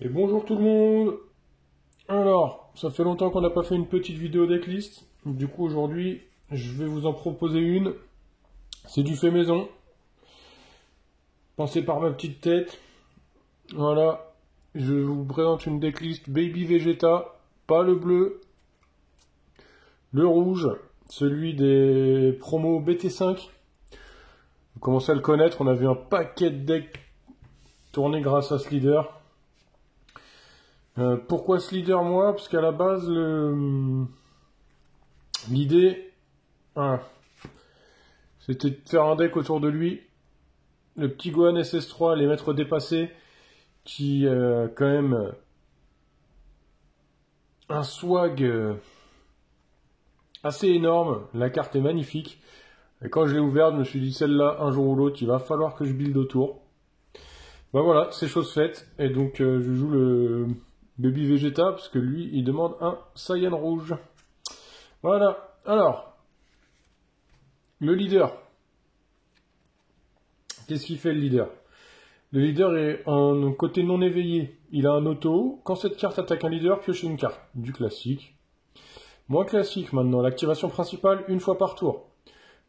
Et bonjour tout le monde. Alors, ça fait longtemps qu'on n'a pas fait une petite vidéo decklist. Du coup, aujourd'hui, je vais vous en proposer une. C'est du fait maison. Pensé par ma petite tête. Voilà. Je vous présente une decklist Baby Vegeta. Pas le bleu. Le rouge. Celui des promos BT5. Vous commencez à le connaître. On a vu un paquet de decks tourner grâce à ce leader. Pourquoi ce leader, moi? Parce qu'à la base, l'idée, voilà, c'était de faire un deck autour de lui. Le petit Gohan SS3, les maîtres dépassés, qui quand même un swag assez énorme. La carte est magnifique. Et quand je l'ai ouverte, je me suis dit, celle-là, un jour ou l'autre, il va falloir que je build autour. Ben voilà, c'est chose faite. Et donc, je joue le Baby Vegeta, parce que lui, il demande un Saiyan rouge. Voilà. Alors, le leader. Qu'est-ce qu'il fait, le leader? Le leader est en côté non éveillé. Il a un auto. Quand cette carte attaque un leader, piochez une carte. Du classique. Moins classique maintenant. L'activation principale, une fois par tour.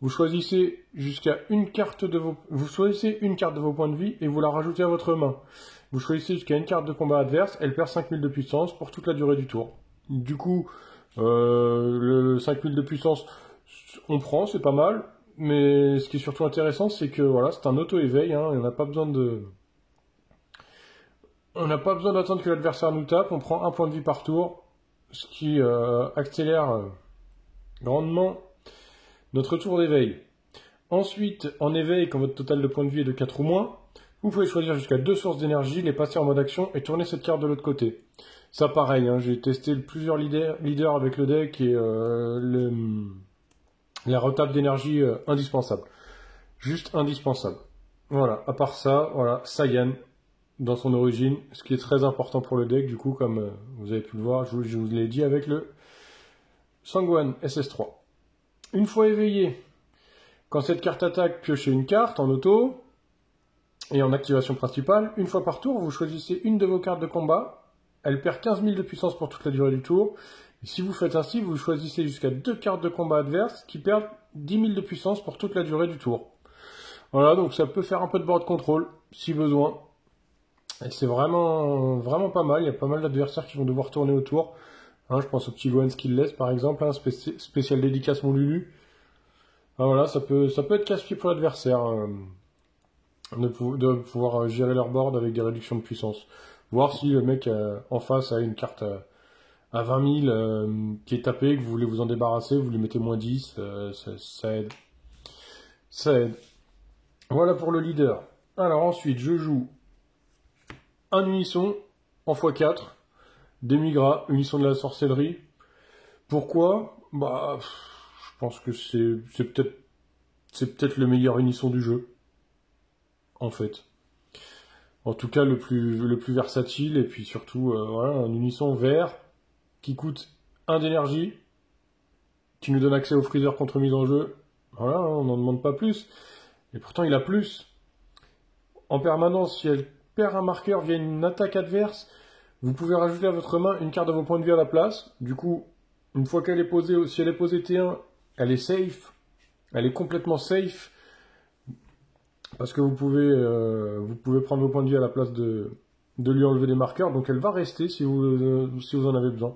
Vous choisissez jusqu'à une carte de vos... Vous choisissez une carte de vos points de vie et vous la rajoutez à votre main. Vous choisissez jusqu'à une carte de combat adverse. Elle perd 5000 de puissance pour toute la durée du tour. Du coup, le 5000 de puissance, on prend, c'est pas mal. Mais ce qui est surtout intéressant, c'est que voilà, c'est un auto-éveil, hein, et on n'a pas besoin d'attendre que l'adversaire nous tape, on prend un point de vie par tour, ce qui accélère grandement notre tour d'éveil. Ensuite, en éveil, quand votre total de points de vie est de 4 ou moins, vous pouvez choisir jusqu'à 2 sources d'énergie, les passer en mode action et tourner cette carte de l'autre côté. Ça pareil, hein, j'ai testé plusieurs leaders avec le deck et la retape d'énergie indispensable. Juste indispensable. Voilà, à part ça, voilà, Saiyan dans son origine, ce qui est très important pour le deck, du coup, comme vous avez pu le voir, je vous l'ai dit avec le Sangwan SS3. Une fois éveillé, quand cette carte attaque, piochez une carte en auto, et en activation principale, une fois par tour, vous choisissez une de vos cartes de combat, elle perd 15 000 de puissance pour toute la durée du tour, et si vous faites ainsi, vous choisissez jusqu'à 2 cartes de combat adverses qui perdent 10 000 de puissance pour toute la durée du tour. Voilà, donc ça peut faire un peu de board control, si besoin. Et c'est vraiment, vraiment pas mal, il y a pas mal d'adversaires qui vont devoir tourner autour. Hein, je pense au petit Gohan Skillless par exemple, hein, spécial dédicace mon Lulu. Ah, voilà, ça peut être casse-pied pour l'adversaire de pouvoir gérer leur board avec des réductions de puissance. Voir si le mec en face a une carte à 20 000 qui est tapée, que vous voulez vous en débarrasser, vous lui mettez moins 10, ça aide. Ça aide. Voilà pour le leader. Alors ensuite, je joue un unisson en x4, Demigra, unisson de la sorcellerie. Pourquoi? Bah, je pense que c'est peut-être le meilleur unisson du jeu, en fait. En tout cas, le plus versatile, et puis surtout, voilà, un unisson vert qui coûte 1 d'énergie, qui nous donne accès au freezer contre mise en jeu. Voilà, on n'en demande pas plus. Et pourtant, il a plus. En permanence, si elle perd un marqueur via une attaque adverse, vous pouvez rajouter à votre main une carte de vos points de vie à la place. Du coup, une fois qu'elle est posée, si elle est posée T1, elle est safe. Elle est complètement safe. Parce que vous pouvez prendre vos points de vie à la place de lui enlever des marqueurs. Donc elle va rester si vous en avez besoin.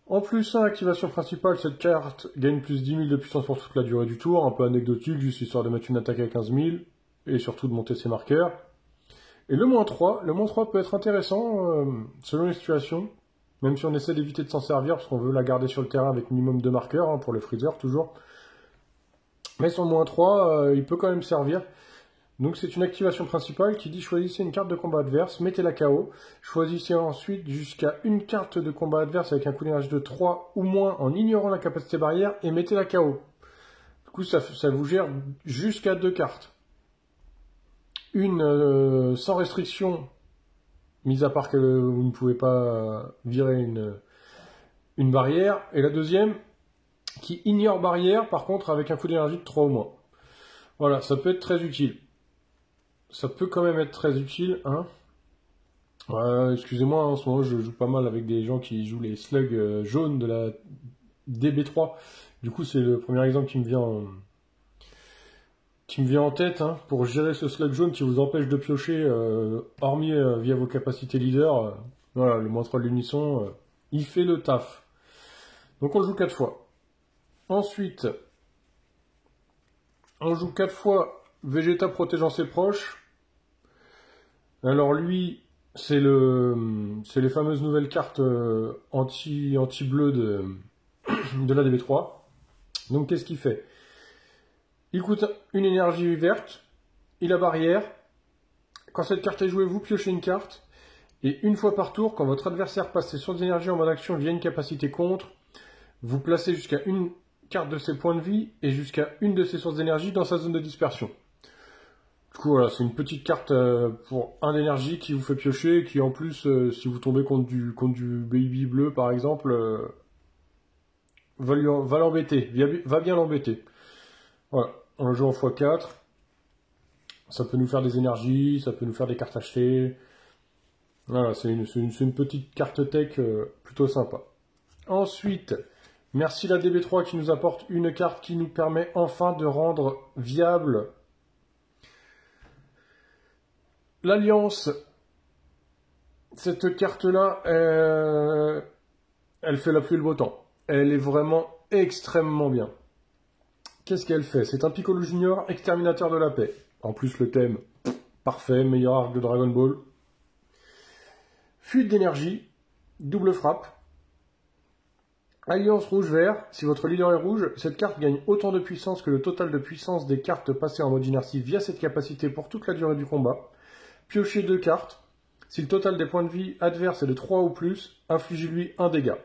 En plus 1, activation principale, cette carte gagne plus 10 000 de puissance pour toute la durée du tour. Un peu anecdotique, juste histoire de mettre une attaque à 15 000. Et surtout de monter ses marqueurs. Et le -3 peut être intéressant selon les situations. Même si on essaie d'éviter de s'en servir parce qu'on veut la garder sur le terrain avec minimum de marqueurs, hein, pour le freezer toujours. Mais son -3, il peut quand même servir. Donc c'est une activation principale qui dit choisissez une carte de combat adverse, mettez-la KO. Choisissez ensuite jusqu'à une carte de combat adverse avec un coût d'énergie de 3 ou moins en ignorant la capacité barrière et mettez-la KO. Du coup ça vous gère jusqu'à 2 cartes. Une sans restriction, mis à part que vous ne pouvez pas virer une barrière. Et la deuxième qui ignore barrière, par contre avec un coût d'énergie de 3 ou moins. Voilà, ça peut être très utile. Ça peut quand même être très utile, hein. Excusez-moi, en ce moment je joue pas mal avec des gens qui jouent les slugs jaunes de la DB3. Du coup, c'est le premier exemple qui me vient en tête, hein, pour gérer ce slug jaune qui vous empêche de piocher, hormis via vos capacités leader. Voilà, le montre l'unisson, il fait le taf. Donc on joue 4 fois. Ensuite, on joue 4 fois Vegeta protégeant ses proches. Alors lui, c'est les fameuses nouvelles cartes anti-bleu de la DB3. Donc qu'est-ce qu'il fait? Il coûte une énergie verte, il a barrière. Quand cette carte est jouée, vous piochez une carte. Et une fois par tour, quand votre adversaire passe ses sources d'énergie en mode action via une capacité contre, vous placez jusqu'à une carte de ses points de vie et jusqu'à une de ses sources d'énergie dans sa zone de dispersion. Du coup, voilà, c'est une petite carte pour 1 d'énergie qui vous fait piocher, qui en plus, si vous tombez contre du baby bleu par exemple, va l'embêter, va bien l'embêter. Voilà, on le joue en x4. Ça peut nous faire des énergies, ça peut nous faire des cartes achetées. Voilà, c'est une petite carte tech plutôt sympa. Ensuite, merci la DB3 qui nous apporte une carte qui nous permet enfin de rendre viable l'Alliance. Cette carte-là, elle fait la pluie et le beau temps. Elle est vraiment extrêmement bien. Qu'est-ce qu'elle fait? C'est un Piccolo Junior, exterminateur de la paix. En plus, le thème, parfait, meilleur arc de Dragon Ball. Fuite d'énergie, double frappe. Alliance rouge-vert, si votre leader est rouge, cette carte gagne autant de puissance que le total de puissance des cartes passées en mode inertie via cette capacité pour toute la durée du combat. Piochez 2 cartes. Si le total des points de vie adverse est de 3 ou plus, infligez-lui 1 dégât.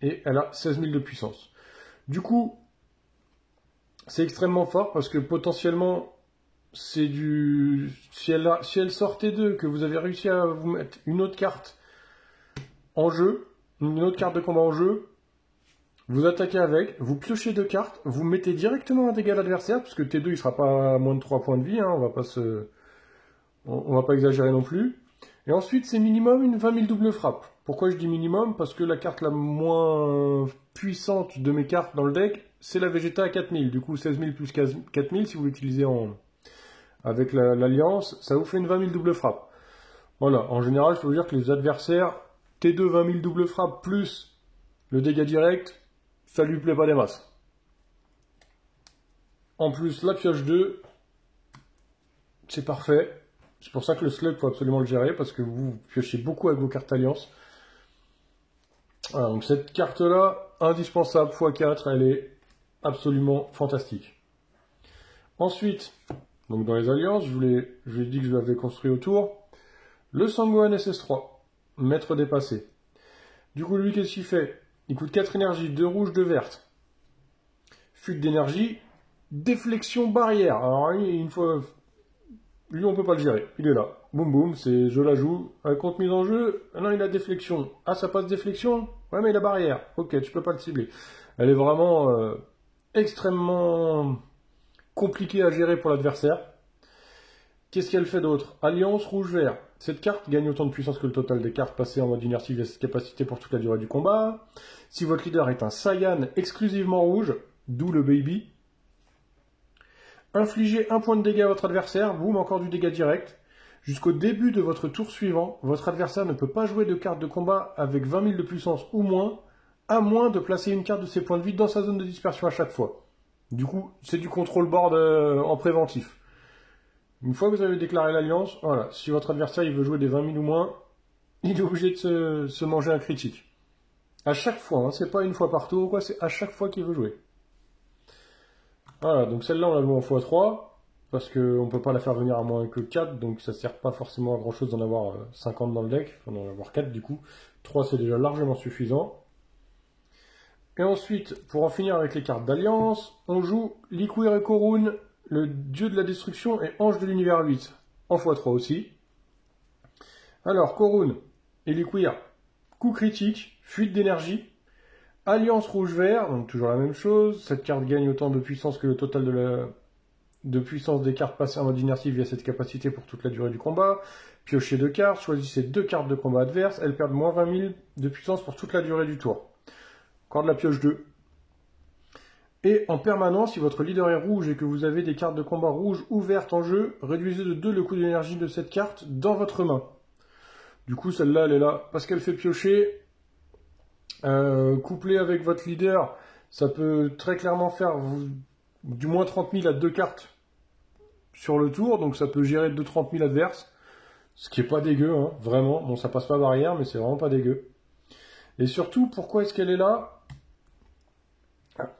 Et elle a 16 000 de puissance. Du coup, c'est extrêmement fort parce que potentiellement, c'est du... Si elle sortait d'eux, que vous avez réussi à vous mettre une autre carte en jeu, une autre carte de combat en jeu, vous attaquez avec, vous piochez 2 cartes, vous mettez directement un dégât à l'adversaire, parce que T2 il sera pas à moins de 3 points de vie, hein, on va pas exagérer non plus. Et ensuite, c'est minimum une 20 000 double frappe. Pourquoi je dis minimum? Parce que la carte la moins puissante de mes cartes dans le deck, c'est la Vegeta à 4000. Du coup, 16 000 plus 4000, si vous l'utilisez avec l'Alliance, ça vous fait une 20 000 double frappe. Voilà, en général, je peux vous dire que les adversaires, T2 20 000 double frappe plus le dégât direct, ça lui plaît pas des masses. En plus, la pioche 2, c'est parfait. C'est pour ça que le slug, il faut absolument le gérer, parce que vous piochez beaucoup avec vos cartes Alliance. Voilà, donc cette carte-là, indispensable, x4, elle est absolument fantastique. Ensuite, donc dans les Alliances, je vous ai dit que je l'avais construit autour. Le Sangohan SS3, maître dépassé. Du coup, lui, qu'est-ce qu'il fait? Il coûte 4 énergies, 2 rouges, 2 vertes. Fuite d'énergie, déflexion barrière. Alors, une fois... Lui, on peut pas le gérer. Il est là. Boum boum, c'est je la joue. Compte mise en jeu. Non, il a déflexion. Ah, ça passe déflexion? Ouais, mais il a barrière. Ok, tu peux pas le cibler. Elle est vraiment extrêmement compliquée à gérer pour l'adversaire. Qu'est-ce qu'elle fait d'autre? Alliance rouge-vert. Cette carte gagne autant de puissance que le total des cartes passées en mode inertie via cette capacité pour toute la durée du combat. Si votre leader est un Saiyan exclusivement rouge, d'où le baby, infligez 1 point de dégâts à votre adversaire, boum, encore du dégât direct. Jusqu'au début de votre tour suivant, votre adversaire ne peut pas jouer de carte de combat avec 20 000 de puissance ou moins, à moins de placer une carte de ses points de vie dans sa zone de dispersion à chaque fois. Du coup, c'est du contrôle board en préventif. Une fois que vous avez déclaré l'alliance, voilà, si votre adversaire il veut jouer des 20 000 ou moins, il est obligé de se manger un critique. À chaque fois, hein, c'est pas une fois par tour ou quoi, c'est à chaque fois qu'il veut jouer. Voilà, donc celle-là on la joue en x3, parce qu'on ne peut pas la faire venir à moins que 4, donc ça ne sert pas forcément à grand chose d'en avoir 50 dans le deck, enfin d'en avoir 4 du coup. 3 c'est déjà largement suffisant. Et ensuite, pour en finir avec les cartes d'alliance, on joue Liquir et Korun, le dieu de la destruction et ange de l'univers 8, en x3 aussi. Alors, Korun et Liquir, coup critique, fuite d'énergie. Alliance rouge-vert, donc toujours la même chose. Cette carte gagne autant de puissance que le total de puissance des cartes passées en mode inertie via cette capacité pour toute la durée du combat. Piochez 2 cartes, choisissez 2 cartes de combat adverse, elles perdent moins 20 000 de puissance pour toute la durée du tour. Encore de la pioche 2. Et en permanence, si votre leader est rouge et que vous avez des cartes de combat rouges ou vertes en jeu, réduisez de 2 le coût d'énergie de cette carte dans votre main. Du coup, celle-là, elle est là parce qu'elle fait piocher. Couplé avec votre leader, ça peut très clairement faire du moins 30 000 à 2 cartes sur le tour, donc ça peut gérer 2-30 000 adverses, ce qui est pas dégueu, hein, vraiment. Bon, ça passe pas barrière, mais c'est vraiment pas dégueu. Et surtout, pourquoi est-ce qu'elle est là?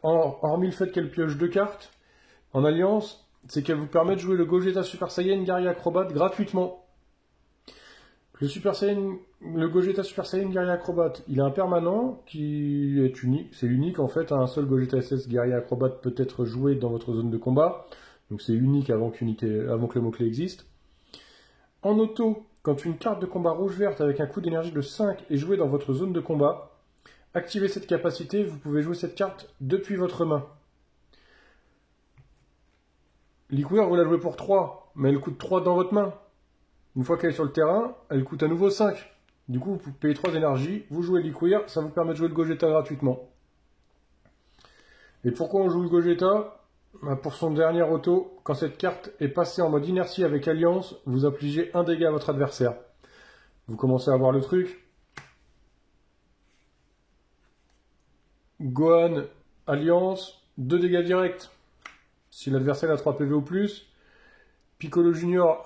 Hormis le fait qu'elle pioche 2 cartes en alliance, c'est qu'elle vous permet de jouer le Gogeta Super Saiyan Guerrier Acrobat gratuitement. Le Gogeta Super Saiyan Guerrier Acrobat, il a un permanent qui est unique. C'est unique en fait, un seul Gogeta SS Guerrier Acrobat peut être joué dans votre zone de combat. Donc c'est unique avant que le mot-clé existe. En auto, quand une carte de combat rouge-verte avec un coût d'énergie de 5 est jouée dans votre zone de combat, activez cette capacité, vous pouvez jouer cette carte depuis votre main. Liqueur, vous la jouez pour 3, mais elle coûte 3 dans votre main. Une fois qu'elle est sur le terrain, elle coûte à nouveau 5. Du coup, vous payez 3 énergies, vous jouez Liqueur, ça vous permet de jouer le Gogeta gratuitement. Et pourquoi on joue le Gogeta? Pour son dernier auto, quand cette carte est passée en mode inertie avec Alliance, vous infligez 1 dégât à votre adversaire. Vous commencez à voir le truc. Gohan, Alliance, 2 dégâts directs. Si l'adversaire a 3 PV ou plus. Piccolo Junior,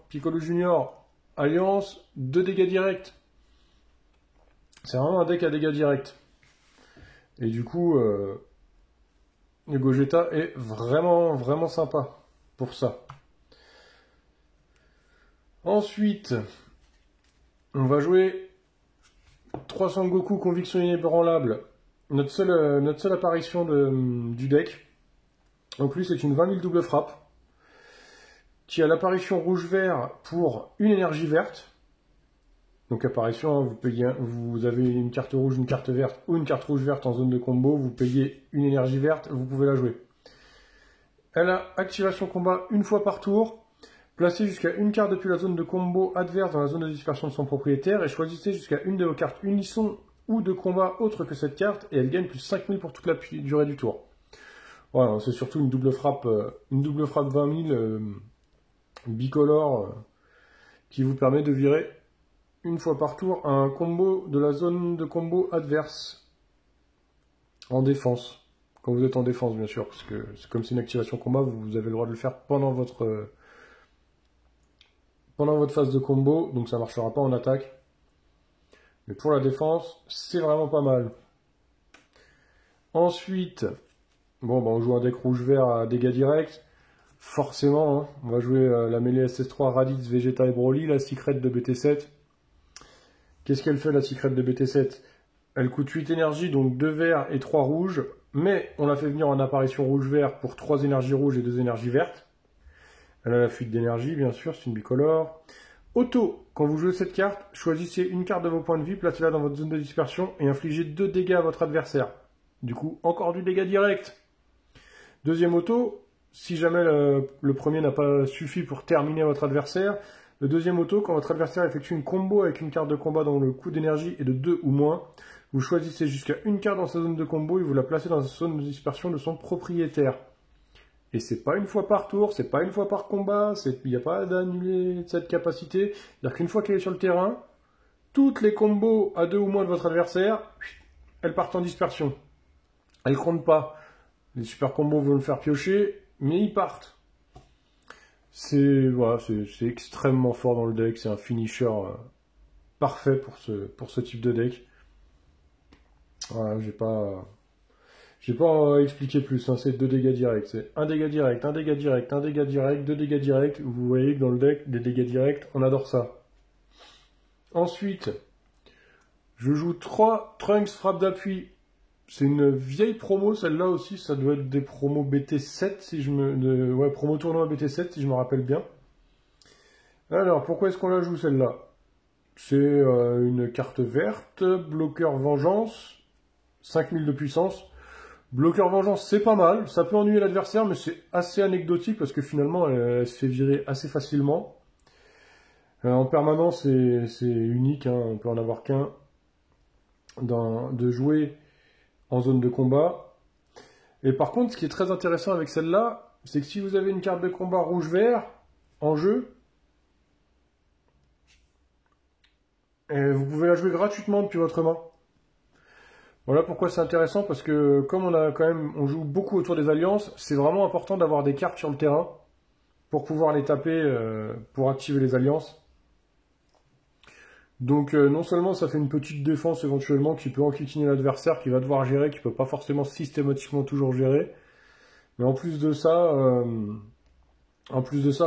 Piccolo Junior, Alliance, 2 dégâts directs. C'est vraiment un deck à dégâts directs. Et du coup, le Gogeta est vraiment, vraiment sympa pour ça. Ensuite, on va jouer 300 Goku Conviction Inébranlable. Notre seule apparition du deck. En plus, c'est une 20 000 double frappe qui a l'apparition rouge-vert pour une énergie verte. Donc apparition, vous avez une carte rouge, une carte verte ou une carte rouge-verte en zone de combo, vous payez une énergie verte, vous pouvez la jouer. Elle a activation combat une fois par tour. Placez jusqu'à une carte depuis la zone de combo adverse dans la zone de dispersion de son propriétaire et choisissez jusqu'à une de vos cartes unisson ou de combat autre que cette carte et elle gagne plus 5000 pour toute la durée du tour. Voilà, c'est surtout une double frappe 20 000 bicolore qui vous permet de virer une fois par tour un combo de la zone de combo adverse en défense. Quand vous êtes en défense, bien sûr, parce que comme c'est une activation combat, vous avez le droit de le faire pendant votre phase de combo, donc ça ne marchera pas en attaque. Mais pour la défense, c'est vraiment pas mal. Ensuite, bon, on joue un deck rouge-vert à dégâts directs. Forcément, hein, on va jouer la mêlée SS3 Raditz, Vegeta et Broly, la Secret de BT7. Qu'est-ce qu'elle fait la Secret de BT7? Elle coûte 8 énergies, donc 2 verts et 3 rouges. Mais on la fait venir en apparition rouge-vert pour 3 énergies rouges et 2 énergies vertes. Elle a la fuite d'énergie, bien sûr, c'est une bicolore. Auto, quand vous jouez cette carte, choisissez une carte de vos points de vie, placez-la dans votre zone de dispersion et infligez 2 dégâts à votre adversaire. Du coup, encore du dégât direct. Deuxième auto, si jamais le premier n'a pas suffi pour terminer votre adversaire, le deuxième auto, quand votre adversaire effectue une combo avec une carte de combat dont le coût d'énergie est de 2 ou moins, vous choisissez jusqu'à une carte dans sa zone de combo et vous la placez dans la zone de dispersion de son propriétaire. Et c'est pas une fois par tour, c'est pas une fois par combat, il n'y a pas d'annuler cette capacité. C'est-à-dire qu'une fois qu'elle est sur le terrain, toutes les combos à 2 ou moins de votre adversaire, elles partent en dispersion. Elles comptent pas. Les super combos vont le faire piocher, mais ils partent. C'est extrêmement fort dans le deck, c'est un finisher parfait pour ce type de deck. Voilà, j'ai pas à expliquer plus, hein, c'est 2 dégâts directs. C'est un dégât direct, un dégât direct, un dégât direct, 2 dégâts directs. Vous voyez que dans le deck, des dégâts directs, on adore ça. Ensuite, je joue 3 Trunks frappe d'appui. C'est une vieille promo, celle-là aussi, ça doit être des promos BT7, promo tournoi BT7, si je me rappelle bien. Alors, pourquoi est-ce qu'on la joue, celle-là? C'est une carte verte, bloqueur vengeance, 5000 de puissance. Bloqueur vengeance, c'est pas mal. Ça peut ennuyer l'adversaire, mais c'est assez anecdotique parce que finalement, elle se fait virer assez facilement. En permanence, c'est unique, hein, on peut en avoir qu'un. De jouer en zone de combat. Et par contre, ce qui est très intéressant avec celle-là, c'est que si vous avez une carte de combat rouge-vert en jeu, vous pouvez la jouer gratuitement depuis votre main. Voilà pourquoi c'est intéressant, parce que comme on joue beaucoup autour des alliances, c'est vraiment important d'avoir des cartes sur le terrain pour pouvoir les taper, pour activer les alliances. Donc non seulement ça fait une petite défense éventuellement qui peut enquiquiner l'adversaire, qui va devoir gérer, qui peut pas forcément systématiquement toujours gérer, mais en plus de ça,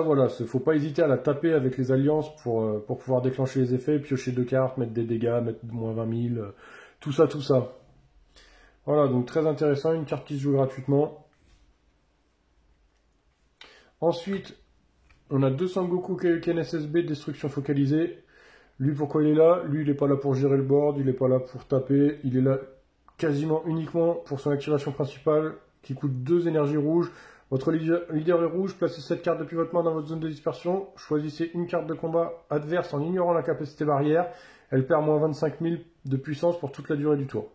voilà, faut pas hésiter à la taper avec les alliances pour pouvoir déclencher les effets, piocher 2 cartes, mettre des dégâts, mettre moins 20 000, tout ça, tout ça. Voilà, donc très intéressant, une carte qui se joue gratuitement. Ensuite, on a 2 Sangoku Kaioken SSB, destruction focalisée. Lui, pourquoi il est là? Lui, il n'est pas là pour gérer le board, il n'est pas là pour taper, il est là quasiment uniquement pour son activation principale, qui coûte 2 énergies rouges. Votre leader est rouge, placez cette carte depuis votre main dans votre zone de dispersion, choisissez une carte de combat adverse en ignorant la capacité barrière, elle perd moins 25 000 de puissance pour toute la durée du tour.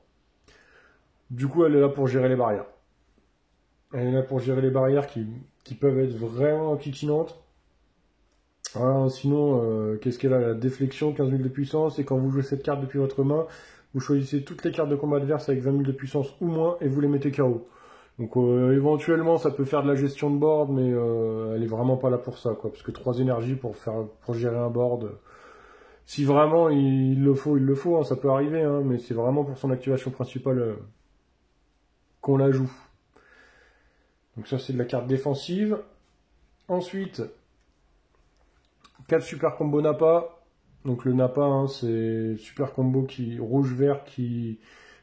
Du coup, elle est là pour gérer les barrières. Elle est là pour gérer les barrières qui peuvent être vraiment kikinantes. Voilà, sinon, qu'est-ce qu'elle a? La déflexion, 15 000 de puissance, et quand vous jouez cette carte depuis votre main, vous choisissez toutes les cartes de combat adverses avec 20 000 de puissance ou moins, et vous les mettez KO. Donc éventuellement, ça peut faire de la gestion de board, mais elle est vraiment pas là pour ça, quoi. Parce que 3 énergies pour gérer un board, si vraiment il le faut, hein, ça peut arriver, hein, mais c'est vraiment pour son activation principale qu'on la joue. Donc ça, c'est de la carte défensive. Ensuite, 4 super combo Nappa. Donc le Nappa, hein, c'est super combo rouge-vert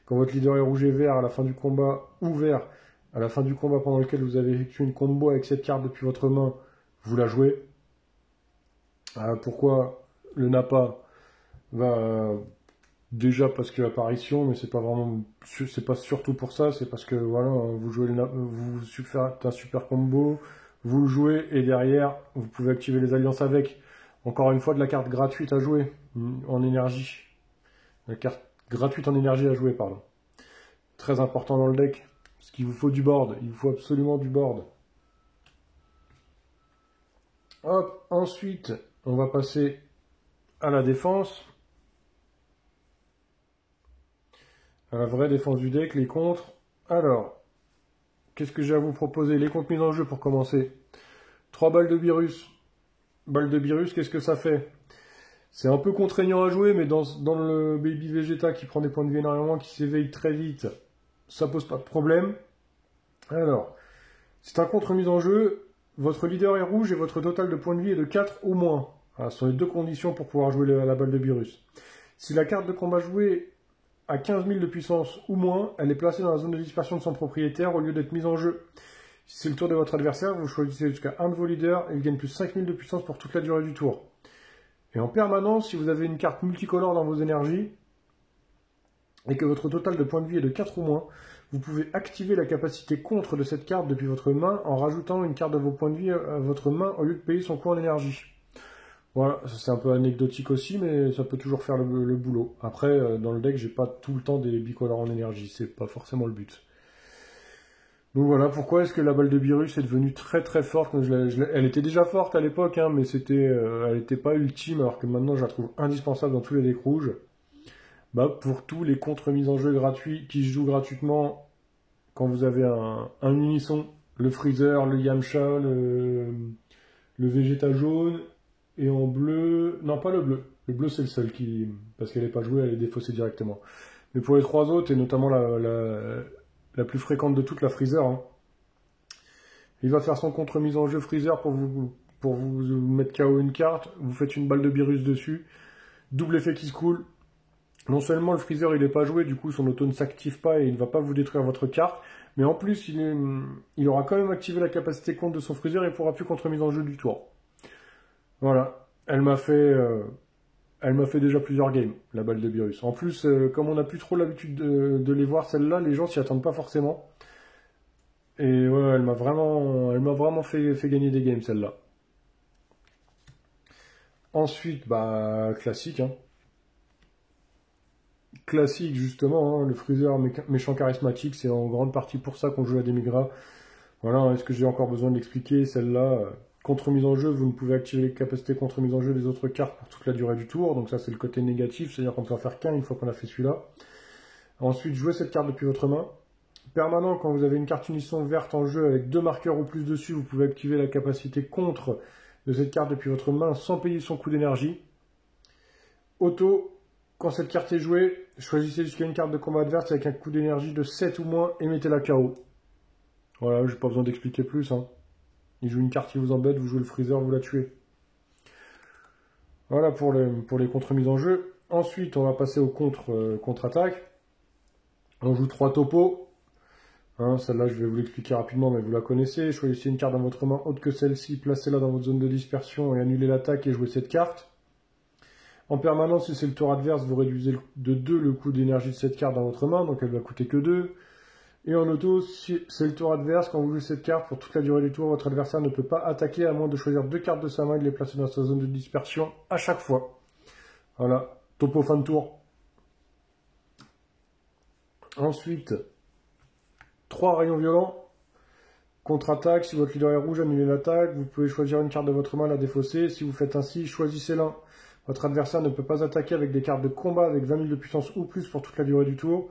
quand votre leader est rouge et vert à la fin du combat, ou vert à la fin du combat pendant lequel vous avez effectué une combo avec cette carte depuis votre main, vous la jouez. Pourquoi le Nappa? Déjà parce que l'apparition, mais c'est pas surtout pour ça, c'est parce que voilà, vous faites un super combo, vous le jouez et derrière vous pouvez activer les alliances avec. Encore une fois, de la carte gratuite à jouer en énergie. La carte gratuite en énergie à jouer, pardon. Très important dans le deck, parce qu'il vous faut du board, il vous faut absolument du board. Hop, ensuite, on va passer à la défense. À la vraie défense du deck, les contres. Alors, qu'est-ce que j'ai à vous proposer? Les contres mis en jeu pour commencer. 3 balles de virus. Balle de virus, qu'est-ce que ça fait? C'est un peu contraignant à jouer, mais dans le Baby Vegeta qui prend des points de vie énormément, qui s'éveille très vite, ça pose pas de problème. Alors, c'est un contre mis en jeu. Votre leader est rouge et votre total de points de vie est de 4 ou moins. Voilà, ce sont les 2 conditions pour pouvoir jouer la balle de virus. Si la carte de combat jouée a 15 000 de puissance ou moins, elle est placée dans la zone de dispersion de son propriétaire au lieu d'être mise en jeu. Si c'est le tour de votre adversaire, vous choisissez jusqu'à un de vos leaders et il gagne plus 5 000 de puissance pour toute la durée du tour. Et en permanence, si vous avez une carte multicolore dans vos énergies et que votre total de points de vie est de 4 ou moins, vous pouvez activer la capacité contre de cette carte depuis votre main en rajoutant une carte de vos points de vie à votre main au lieu de payer son coût en énergie. Voilà, c'est un peu anecdotique aussi, mais ça peut toujours faire le boulot. Après, dans le deck, j'ai pas tout le temps des bicolores en énergie, c'est pas forcément le but. Donc voilà, pourquoi est-ce que la balle de virus est devenue très très forte? Elle était déjà forte à l'époque, hein, mais elle n'était pas ultime, alors que maintenant je la trouve indispensable dans tous les decks rouges. Pour tous les contre-mises en jeu gratuits qui se jouent gratuitement, quand vous avez un unisson, le Freezer, le Yamcha, le Vegeta jaune, et en bleu, non pas le bleu, le bleu c'est le seul parce qu'elle n'est pas jouée, elle est défaussée directement. Mais pour les 3 autres, et notamment la plus fréquente de toutes, la Freezer, hein, il va faire son contre-mise en jeu Freezer pour vous mettre KO une carte, vous faites une balle de virus dessus, double effet qui se coule. Non seulement le Freezer il n'est pas joué, du coup son auto ne s'active pas et il ne va pas vous détruire votre carte, mais en plus il aura quand même activé la capacité contre de son Freezer et il ne pourra plus contre-mise en jeu du tour. Voilà, elle m'a fait déjà plusieurs games, la balle de virus. En plus, comme on n'a plus trop l'habitude de les voir, celles-là, les gens s'y attendent pas forcément. Et ouais, elle m'a vraiment fait gagner des games, celle-là. Ensuite, bah, classique, hein. Classique, justement, hein, le Freezer méchant charismatique, c'est en grande partie pour ça qu'on joue à Demigra. Voilà, est-ce que j'ai encore besoin de l'expliquer? Celle-là, contre mise en jeu, vous ne pouvez activer les capacités contre mise en jeu des autres cartes pour toute la durée du tour. Donc ça, c'est le côté négatif, c'est-à-dire qu'on peut en faire qu'un une fois qu'on a fait celui-là. Ensuite, jouez cette carte depuis votre main. Permanent, quand vous avez une carte unisson verte en jeu avec 2 marqueurs ou plus dessus, vous pouvez activer la capacité contre de cette carte depuis votre main sans payer son coût d'énergie. Auto, quand cette carte est jouée, choisissez jusqu'à une carte de combat adverse avec un coût d'énergie de 7 ou moins et mettez-la KO. Voilà, j'ai pas besoin d'expliquer plus, hein. Il joue une carte qui vous embête, vous jouez le Freezer, vous la tuez. Voilà pour les contre-mises en jeu. Ensuite, on va passer au contre-attaque. On joue 3 topos. Hein, celle-là, je vais vous l'expliquer rapidement, mais vous la connaissez. Choisissez une carte dans votre main autre que celle-ci, placez-la dans votre zone de dispersion et annulez l'attaque et jouez cette carte. En permanence, si c'est le tour adverse, vous réduisez de 2 le coût d'énergie de cette carte dans votre main, donc elle va coûter que 2. Et en auto, si c'est le tour adverse, quand vous jouez cette carte, pour toute la durée du tour, votre adversaire ne peut pas attaquer à moins de choisir 2 cartes de sa main et de les placer dans sa zone de dispersion à chaque fois. Voilà, topo fin de tour. Ensuite, 3 rayons violents. Contre-attaque, si votre leader est rouge, annulez l'attaque. Vous pouvez choisir une carte de votre main, la défausser. Si vous faites ainsi, choisissez l'un. Votre adversaire ne peut pas attaquer avec des cartes de combat avec 20 000 de puissance ou plus pour toute la durée du tour.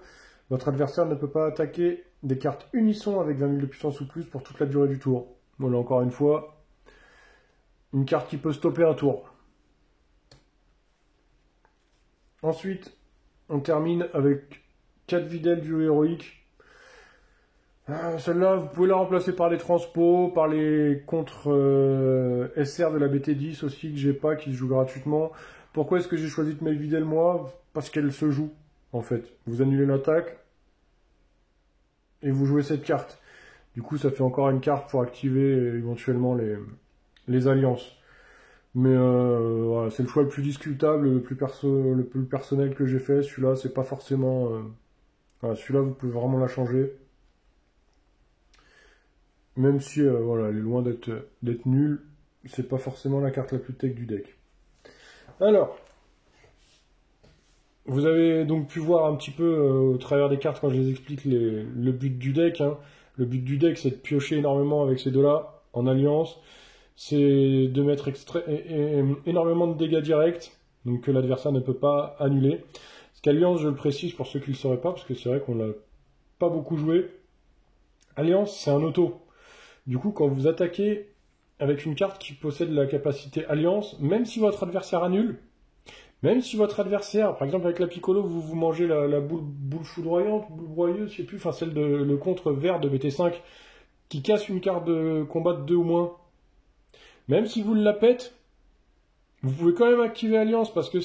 Votre adversaire ne peut pas attaquer des cartes unisson avec 20 000 de puissance ou plus pour toute la durée du tour. Voilà, encore une fois, une carte qui peut stopper un tour. Ensuite, on termine avec 4 Videl du héroïque. Celle-là, vous pouvez la remplacer par les transpos, par les contre SR de la BT10 aussi que j'ai pas, qui se joue gratuitement. Pourquoi est-ce que j'ai choisi de mettre Videl moi? Parce qu'elle se joue, en fait. Vous annulez l'attaque et vous jouez cette carte. Du coup, ça fait encore une carte pour activer éventuellement les alliances. Mais voilà, c'est le choix le plus discutable, le plus personnel que j'ai fait. Celui-là, c'est pas forcément... Voilà, celui-là, vous pouvez vraiment la changer. Même si voilà, elle est loin d'être nulle, c'est pas forcément la carte la plus tech du deck. Alors, vous avez donc pu voir un petit peu au travers des cartes quand je les explique le but du deck. Hein. Le but du deck, c'est de piocher énormément avec ces deux-là en alliance. C'est de mettre énormément de dégâts directs, donc que l'adversaire ne peut pas annuler. Parce qu'Alliance, je le précise pour ceux qui ne le sauraient pas, parce que c'est vrai qu'on l'a pas beaucoup joué. Alliance, c'est un auto. Du coup, quand vous attaquez avec une carte qui possède la capacité Alliance, même si votre adversaire annule, même si votre adversaire, par exemple avec la Piccolo, vous mangez la boule foudroyante, boule broyeuse, je sais plus, enfin celle le contre vert de BT5, qui casse une carte de combat de 2 ou moins, même si vous la pète, vous pouvez quand même activer Alliance parce que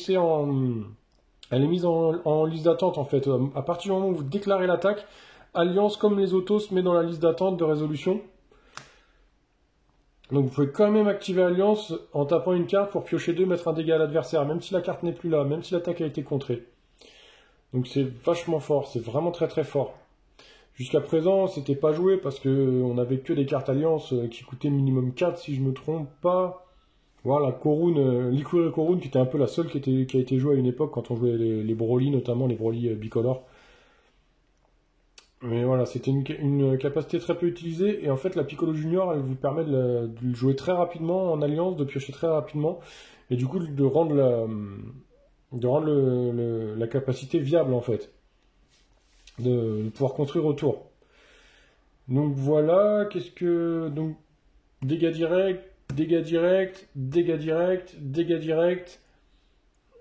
elle est mise en liste d'attente en fait. À partir du moment où vous déclarez l'attaque, Alliance, comme les autos, se met dans la liste d'attente de résolution. Donc vous pouvez quand même activer Alliance en tapant une carte pour piocher 2, mettre un dégât à l'adversaire, même si la carte n'est plus là, même si l'attaque a été contrée. Donc c'est vachement fort, c'est vraiment très très fort. Jusqu'à présent, c'était pas joué parce qu'on n'avait que des cartes Alliance qui coûtaient minimum 4 si je me trompe pas. Voilà, Korun, Liquid Korun qui était un peu la seule qui a été jouée à une époque quand on jouait les Broly, notamment les Broly bicolores. Mais voilà, c'était une capacité très peu utilisée. Et en fait, la Piccolo Junior, elle vous permet de le jouer très rapidement en alliance, de piocher très rapidement. Et du coup, de rendre la capacité viable, en fait. De pouvoir construire autour. Donc voilà, donc, dégâts directs, dégâts directs, dégâts directs, dégâts directs.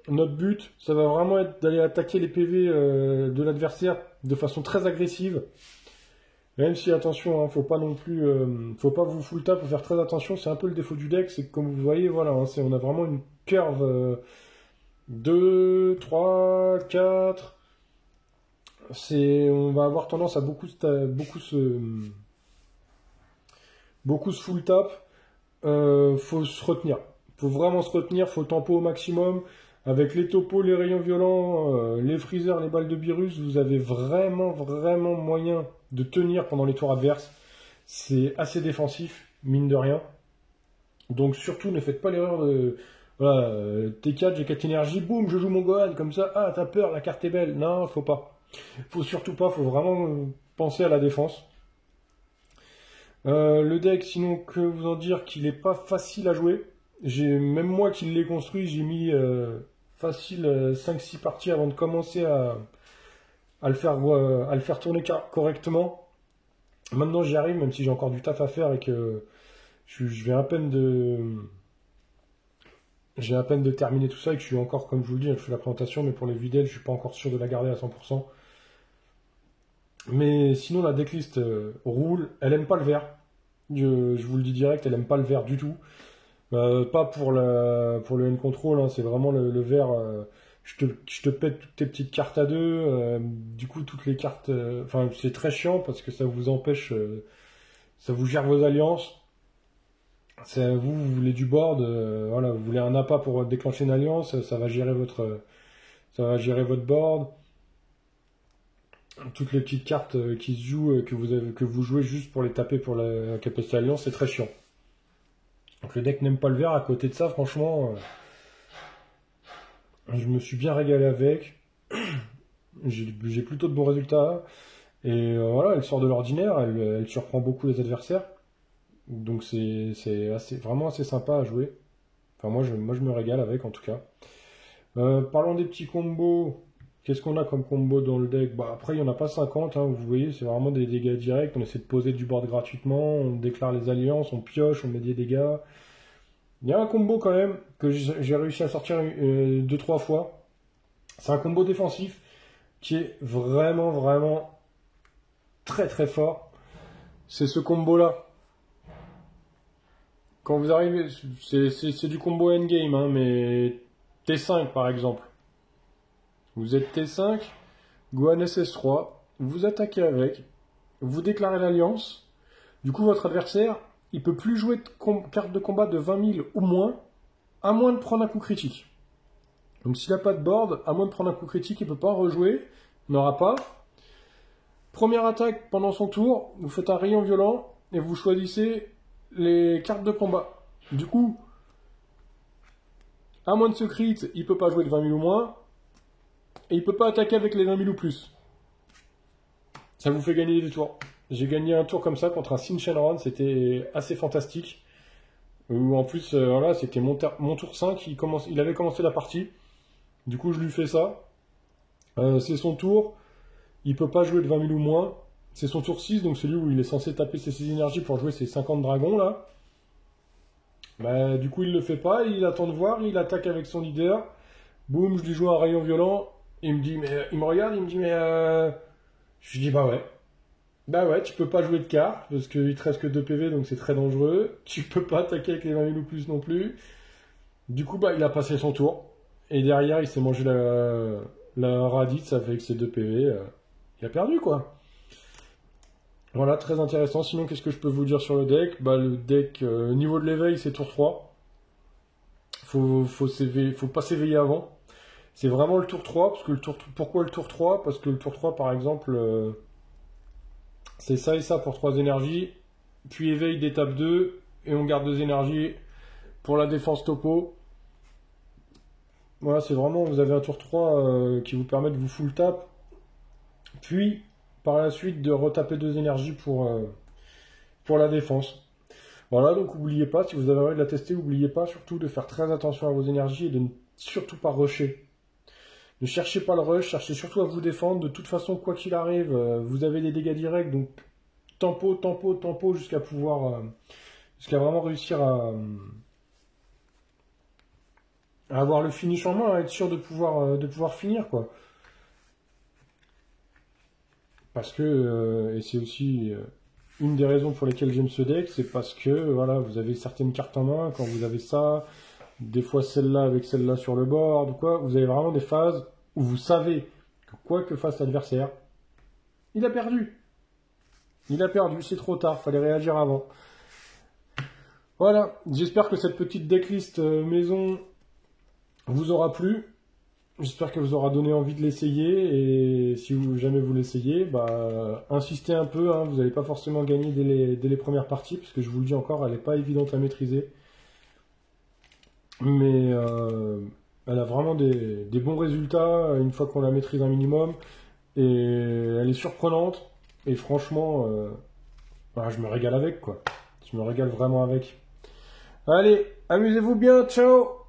Notre but, ça va vraiment être d'aller attaquer les PV de l'adversaire de façon très agressive. Même si, attention, hein, faut pas non plus, faut pas vous full tap, faut faire très attention. C'est un peu le défaut du deck, c'est que comme vous voyez, voilà, hein, on a vraiment une curve 2, 3, 4. On va avoir tendance à beaucoup se full tap. Faut se retenir. Faut vraiment se retenir, faut tempo au maximum. Avec les topos, les rayons violents, les freezers, les balles de virus, vous avez vraiment, vraiment moyen de tenir pendant les tours adverses. c'est assez défensif, mine de rien. Donc surtout, ne faites pas l'erreur de... Voilà, T4, j'ai 4 énergies, boum, je joue mon Gohan, comme ça, ah, t'as peur, la carte est belle. Non, faut pas. Faut surtout pas, faut vraiment penser à la défense. Le deck, sinon, que vous en dire qu'il est pas facile à jouer. Même moi qui l'ai construit, j'ai mis facile 5-6 parties avant de commencer à le faire tourner correctement. Maintenant j'y arrive, même si j'ai encore du taf à faire et que je viens à peine de terminer tout ça et que je suis encore, comme je vous le dis, je fais la présentation, mais pour les videls, je suis pas encore sûr de la garder à 100%. Mais sinon la decklist roule, elle aime pas le vert. Je vous le dis direct, elle aime pas le vert du tout. Pas pour le N-Control, hein, c'est vraiment le vert. Je te pète toutes tes petites cartes à deux. Du coup, toutes les cartes. Enfin, c'est très chiant parce que ça vous empêche. Ça vous gère vos alliances. Vous voulez du board. Voilà, vous voulez un appât pour déclencher une alliance. Ça va gérer votre board. Toutes les petites cartes qui se jouent, que vous jouez juste pour les taper pour la capacité d'alliance, c'est très chiant. Donc le deck n'aime pas le vert. À côté de ça, franchement, je me suis bien régalé avec. J'ai plutôt de bons résultats. Et voilà, elle sort de l'ordinaire, elle surprend beaucoup les adversaires. Donc c'est vraiment assez sympa à jouer. Enfin moi je me régale avec en tout cas. Parlons des petits combos. Qu'est-ce qu'on a comme combo dans le deck? Bah, après il n'y en a pas 50, hein, vous voyez, c'est vraiment des dégâts directs. On essaie de poser du board gratuitement, on déclare les alliances, on pioche, on met des dégâts. Il y a un combo quand même que j'ai réussi à sortir 2-3 fois. C'est un combo défensif qui est vraiment, vraiment très très fort. C'est ce combo là. Quand vous arrivez, c'est du combo endgame, hein, mais T5 par exemple. Vous êtes T5, Gohan SS3, vous attaquez avec, vous déclarez l'alliance. Du coup, votre adversaire, il peut plus jouer de carte de combat de 20 000 ou moins, à moins de prendre un coup critique. Donc s'il n'a pas de board, à moins de prendre un coup critique, il ne peut pas rejouer, il n'aura pas. Première attaque pendant son tour, vous faites un rayon violent et vous choisissez les cartes de combat. Du coup, à moins de ce crit, il ne peut pas jouer de 20 000 ou moins, et il ne peut pas attaquer avec les 20 000 ou plus. Ça vous fait gagner des tours. J'ai gagné un tour comme ça contre un Sin Shenron, c'était assez fantastique. Où en plus, voilà, c'était mon tour 5, il avait commencé la partie. Du coup, je lui fais ça. C'est son tour. Il peut pas jouer de 20 000 ou moins. C'est son tour 6, donc celui où il est censé taper ses 6 énergies pour jouer ses 50 dragons, là. Bah, du coup, il le fait pas, il attend de voir, il attaque avec son leader. Boum, je lui joue un rayon violent. Il me regarde, il me dit, mais je lui dis, bah ouais. Bah ouais, tu peux pas jouer de carte, parce qu'il te reste que 2 PV, donc c'est très dangereux. Tu peux pas attaquer avec les 20 000 ou plus non plus. Du coup, bah, il a passé son tour. Et derrière, il s'est mangé la radite, ça fait que c'est 2 PV. Il a perdu, quoi. Voilà, très intéressant. Sinon, qu'est-ce que je peux vous dire sur le deck? Bah, le deck, niveau de l'éveil, c'est tour 3. Faut pas s'éveiller avant. C'est vraiment le tour 3, parce que pourquoi le tour 3? Parce que le tour 3, par exemple, c'est ça et ça pour 3 énergies, puis éveil d'étape 2, et on garde 2 énergies pour la défense topo. Voilà, c'est vraiment, vous avez un tour 3 qui vous permet de vous full tap, puis par la suite de retaper 2 énergies pour la défense. Voilà, donc n'oubliez pas, si vous avez envie de la tester, n'oubliez pas surtout de faire très attention à vos énergies et de ne surtout pas rusher. Ne cherchez pas le rush, cherchez surtout à vous défendre. De toute façon, quoi qu'il arrive, vous avez des dégâts directs, donc tempo, tempo, tempo, jusqu'à vraiment réussir à avoir le finish en main, à être sûr de pouvoir finir, quoi. Parce que, et c'est aussi une des raisons pour lesquelles j'aime ce deck, c'est parce que, voilà, vous avez certaines cartes en main, quand vous avez ça, des fois celle-là avec celle-là sur le board, ou quoi, vous avez vraiment des phases où vous savez que quoi que fasse l'adversaire, il a perdu. Il a perdu, c'est trop tard, fallait réagir avant. Voilà, j'espère que cette petite decklist maison vous aura plu. J'espère qu'elle vous aura donné envie de l'essayer. Et si jamais vous l'essayez, bah, insistez un peu. Hein, vous n'allez pas forcément gagner dès les premières parties, parce que je vous le dis encore, elle n'est pas évidente à maîtriser. Mais elle a vraiment des bons résultats une fois qu'on la maîtrise un minimum. Et elle est surprenante. Et franchement, bah, je me régale avec, quoi. Je me régale vraiment avec. Allez, amusez-vous bien, ciao!